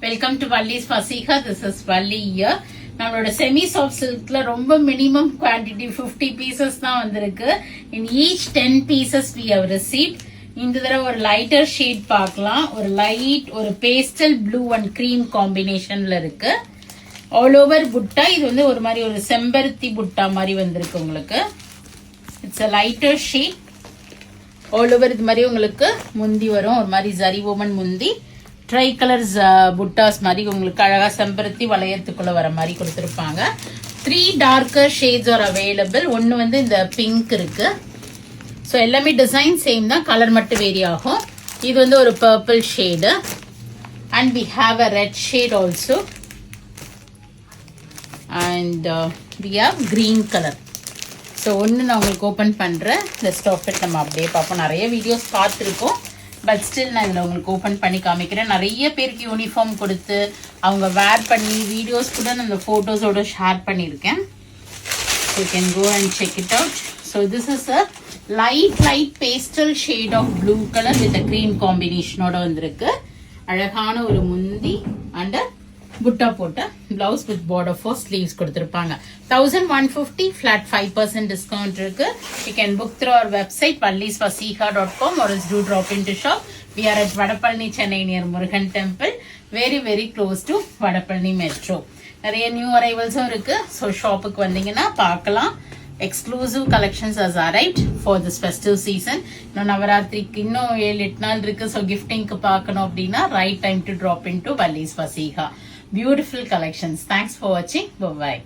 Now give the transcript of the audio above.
Welcome to Valli's ஃபசீகா. This is Valli here. நம்மளோட semi soft சில்க்ல ரொம்ப மினிமம் குவான்டிட்டி 50 பீசஸ் தான் வந்திருக்கு. In each 10 pieces we have received. இந்த தடவை ஒரு லைட்டர் ஷேட் பார்க்கலாம். ஒரு பேஸ்டல் ப்ளூ அண்ட் கிரீம் காம்பினேஷன்ல இருக்கு. ஆல் ஓவர் புட்டா. இது வந்து ஒரு மாதிரி ஒரு செம்பருத்தி புட்டா மாதிரி வந்திருக்கு உங்களுக்கு. It's a lighter shade. All over இது மாதிரி உங்களுக்கு முந்தி வரும். ஒரு மாதிரி ஜரி ஓமன் முந்தி. ட்ரை கலர்ஸ் புட்டாஸ் மாதிரி உங்களுக்கு அழகா செம்பருத்தி வளையத்துக்குள்ள வர மாதிரி கொடுத்துருப்பாங்க. 3 டார்க்கர் ஷேட்ஸ் ஆர் அவைலபிள். ஒன்னு வந்து இந்த பிங்க் இருக்கு. ஸோ எல்லாமே டிசைன் சேம் தான், கலர் மட்டும் வேரி ஆகும். இது வந்து ஒரு purple shade and we have a red shade also and we have green colour. So ஒன்று நான் உங்களுக்கு ஓப்பன் பண்ணுறேன். ரெஸ்ட் ஆஃப் இட் நம்ம அப்படியே பார்ப்போம். நிறைய வீடியோஸ் பார்த்துருக்கோம், பட் ஸ்டில் நான் இதில் உங்களுக்கு ஓப்பன் பண்ணி காமிக்கிறேன். நிறைய பேருக்கு யூனிஃபார்ம் கொடுத்து அவங்க வேர் பண்ணி வீடியோஸ் கூட நான் இந்த ஃபோட்டோஸோட ஷேர் பண்ணியிருக்கேன். So you can go and check it out. So this is a light pastel shade of blue colour with green காம்பினேஷனோட வந்திருக்கு. அழகான ஒரு முந்தி அண்ட் புட்டா போட்ட blouse with border for sleeves கொடுத்திருப்பாங்க. 1150 flat 5% டிஸ்கவுண்ட் இருக்கு. You can book through our website vallisfasiha.com or else do drop into shop. We are at Vadapalani, Chennai near Murugan Temple, very close to Vadapalani Metro. நிறைய new அரைவல்ஸும் இருக்கு. So ஷாப்புக்கு வந்தீங்கன்னா பார்க்கலாம். Exclusive collections has arrived for this festive season. இன்னும் நவராத்திரிக்கு இன்னும் 7-8 நாள் இருக்கு. So கிஃப்டிங்க்கு பார்க்கணும் அப்படின்னா right time to drop in to Valli's ஃபசீகா. Beautiful collections. Thanks for watching. Bye bye.